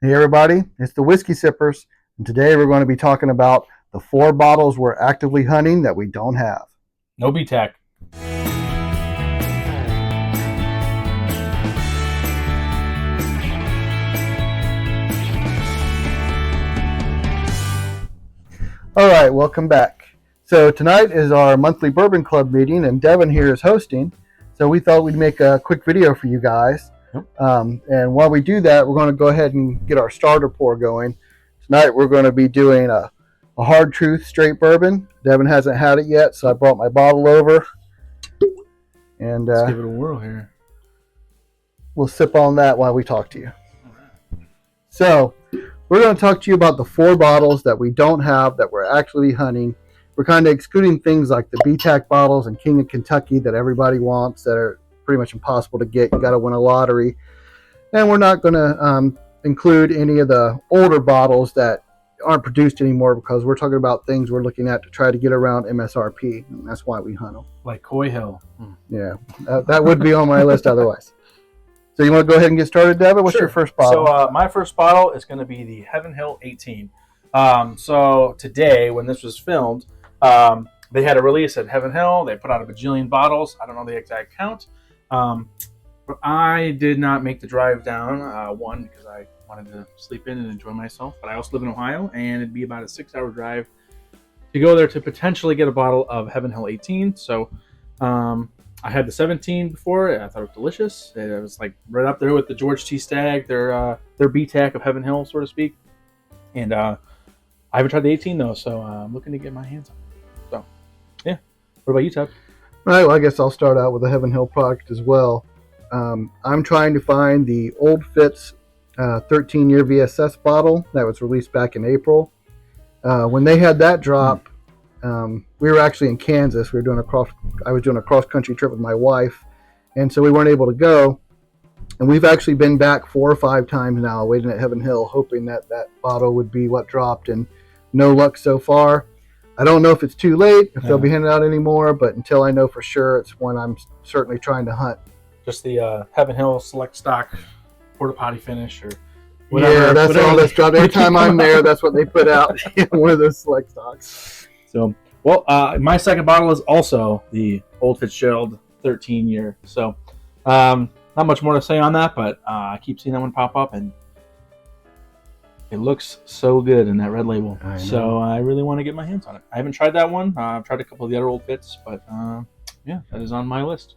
Hey everybody, it's the Whiskey Sippers, and today we're going to be talking about the 4 bottles we're actively hunting that we don't have. No BTAC. All right, welcome back. So tonight is our monthly Bourbon Club meeting, and Devin here is hosting. So we thought we'd make a quick video for you guys. And while we do that, we're going to go ahead and get our starter pour going. Tonight we're going to be doing a Hard Truth straight bourbon. Devin hasn't had it yet, so I brought my bottle over. And let's give it a whirl here. We'll sip on that while we talk to you. So we're going to talk to you about the 4 bottles that we don't have that we're actually hunting. We're kind of excluding things like the BTAC bottles and King of Kentucky that everybody wants that are pretty much impossible to get. You got to win a lottery. And we're not going to include any of the older bottles that aren't produced anymore because we're talking about things we're looking at to try to get around MSRP. And that's why we hunt them. Like Coy Hill. Yeah, that would be on my list otherwise. So you want to go ahead and get started, Devin? What's your first bottle? So my first bottle is going to be the Heaven Hill 18. So today, when this was filmed, they had a release at Heaven Hill. They put out a bajillion bottles. I don't know the exact count. But I did not make the drive down, one, because I wanted to sleep in and enjoy myself. But I also live in Ohio, and it'd be about a 6-hour drive to go there to potentially get a bottle of Heaven Hill 18. So I had the 17 before. I thought it was delicious. It was like right up there with the George T. Stagg, their BTAC of Heaven Hill, so to speak. And I haven't tried the 18 though, so I'm looking to get my hands on it. So yeah. What about you, Todd? All right, well, I guess I'll start out with the Heaven Hill product as well. I'm trying to find the Old Fitz 13-year VSS bottle that was released back in April. When they had that drop, we were actually in Kansas. I was doing a cross-country trip with my wife, and so we weren't able to go. And we've actually been back 4 or 5 times now, waiting at Heaven Hill, hoping that that bottle would be what dropped, and no luck so far. I don't know if it's too late, if they'll be handing out anymore, but until I know for sure, it's one I'm certainly trying to hunt. Just the Heaven Hill Select Stock Porta Potty finish or whatever. Yeah, that's all that's dropped. Every time I'm there, that's what they put out, one of those Select Stocks. So, well, my second bottle is also the Old Fitzgerald 13-year. So, not much more to say on that, but I keep seeing that one pop up, and it looks so good in that red label. So I really want to get my hands on it. I haven't tried that one. I've tried a couple of the other Old Fitz, but yeah, that is on my list.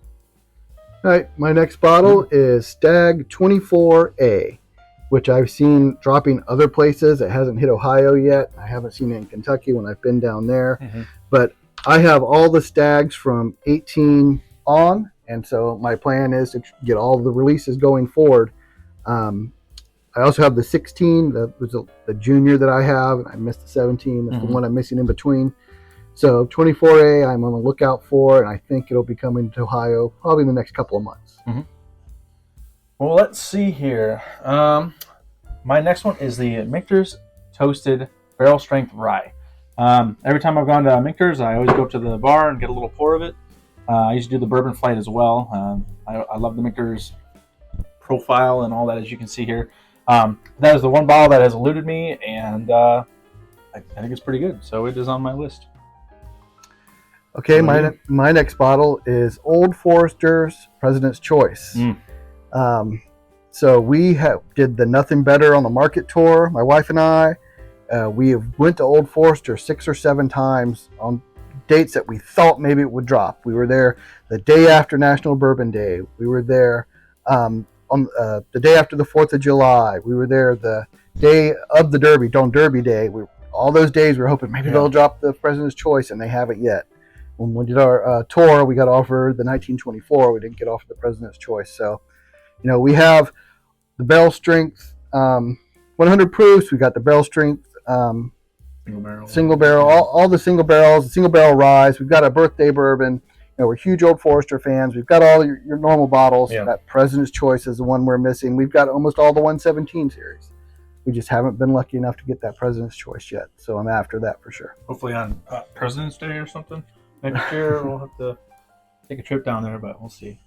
All right, my next bottle is Stagg 24A, which I've seen dropping other places. It hasn't hit Ohio yet. I haven't seen it in Kentucky when I've been down there. But I have all the Staggs from 18 on, and so my plan is to get all the releases going forward. I also have the 16, that was the junior that I have. I missed the 17. That's the one I'm missing in between. So 24A, I'm on the lookout for, and I think it'll be coming to Ohio probably in the next couple of months. Well, let's see here. My next one is the Michter's Toasted Barrel Strength Rye. Every time I've gone to Michter's, I always go up to the bar and get a little pour of it. I used to do the bourbon flight as well. I love the Michter's profile and all that, as you can see here. That is the one bottle that has eluded me, and I think it's pretty good. So it is on my list. Okay, my next bottle is Old Forester's President's Choice. So we did the Nothing Better on the Market tour, my wife and I. We went to Old Forester 6 or 7 times on dates that we thought maybe it would drop. We were there the day after National Bourbon Day. We were there on the day after the 4th of July. We were there the day of the Derby, on Derby Day. All those days we were hoping maybe they'll drop the President's Choice, and they haven't yet. When we did our tour, we got offered the 1924. We didn't get offered the President's Choice. So, we have the barrel strength 100 proofs. We got the barrel strength single barrel, all the single barrels, the single barrel rye. We've got a birthday bourbon. We're huge Old Forester fans. We've got all your normal bottles. That President's Choice is the one we're missing. We've got almost all the 117 series. We just haven't been lucky enough to get that President's Choice yet. So I'm after that for sure. Hopefully on President's Day or something. Next year we'll have to take a trip down there, but we'll see.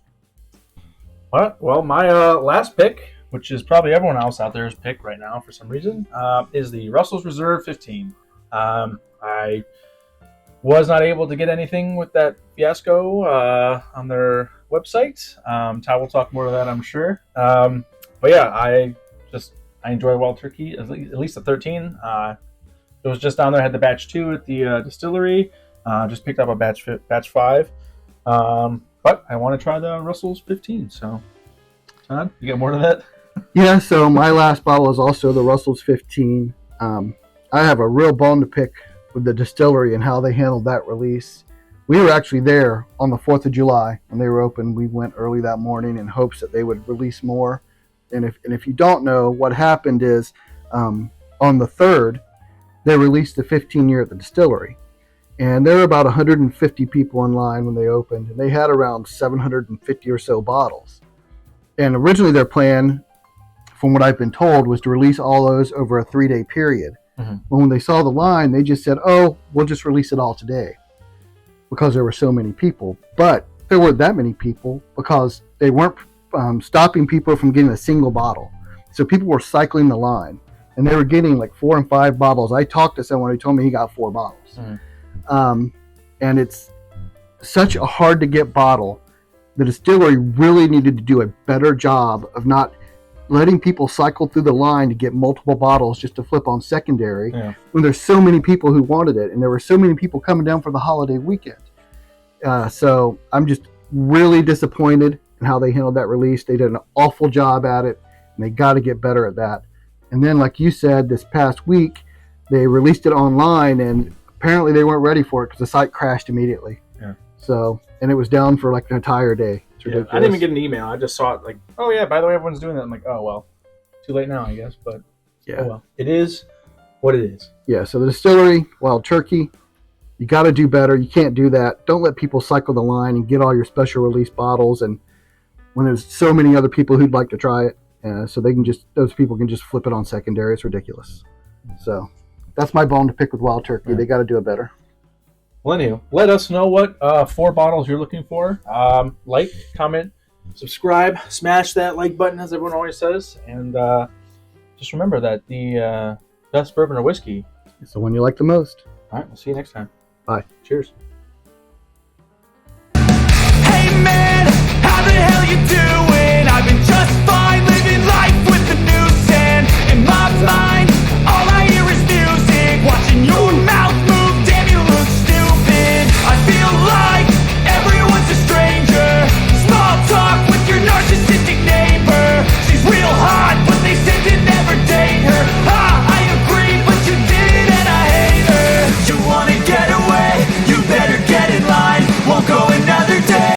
Well, my last pick which is probably everyone else out there's pick right now for some reason, is the Russell's Reserve 15. I was not able to get anything with that fiasco on their website. Ty will talk more to that, I'm sure. But yeah, I enjoy Wild Turkey, at least the 13. It was just down there, had the batch 2 at the distillery. Just picked up a batch 5. But I want to try the Russell's 15. So, Todd, you got more to that? Yeah, so my last bottle is also the Russell's 15. I have a real bone to pick with the distillery and how they handled that release. We were actually there on the 4th of July when they were open. We went early that morning in hopes that they would release more. And if you don't know, what happened is on the 3rd, they released the 15-year at the distillery. And there were about 150 people in line when they opened, and they had around 750 or so bottles. And originally their plan, from what I've been told, was to release all those over a 3-day period. Mm-hmm. When they saw the line, they just said, oh, we'll just release it all today because there were so many people. But there weren't that many people because they weren't stopping people from getting a single bottle. So people were cycling the line, and they were getting like 4 and 5 bottles. I talked to someone who told me he got 4 bottles. Mm-hmm. And it's such a hard to get bottle. The distillery really needed to do a better job of not letting people cycle through the line to get multiple bottles just to flip on secondary when there's so many people who wanted it, and there were so many people coming down for the holiday weekend. So I'm just really disappointed in how they handled that release. They did an awful job at it, and they got to get better at that. And then, like you said, this past week, they released it online, and apparently they weren't ready for it because the site crashed immediately. Yeah. So, and it was down for like an entire day. Yeah, I didn't even get an email. I just saw it like, oh yeah, by the way, everyone's doing that. I'm like, oh well, too late now, I guess. But yeah, oh well, it is what it is. Yeah. So the distillery, Wild Turkey, you got to do better. You can't do that. Don't let people cycle the line and get all your special release bottles. And when there's so many other people who'd like to try it, so those people can just flip it on secondary. It's ridiculous. So that's my bone to pick with Wild Turkey. Yeah. They got to do it better. Well, anyway, let us know what 4 bottles you're looking for. Like, comment, subscribe, smash that like button, as everyone always says. And just remember that the best bourbon or whiskey is the one you like the most. All right, we'll see you next time. Bye. Cheers. Hey, man, how the hell you doing?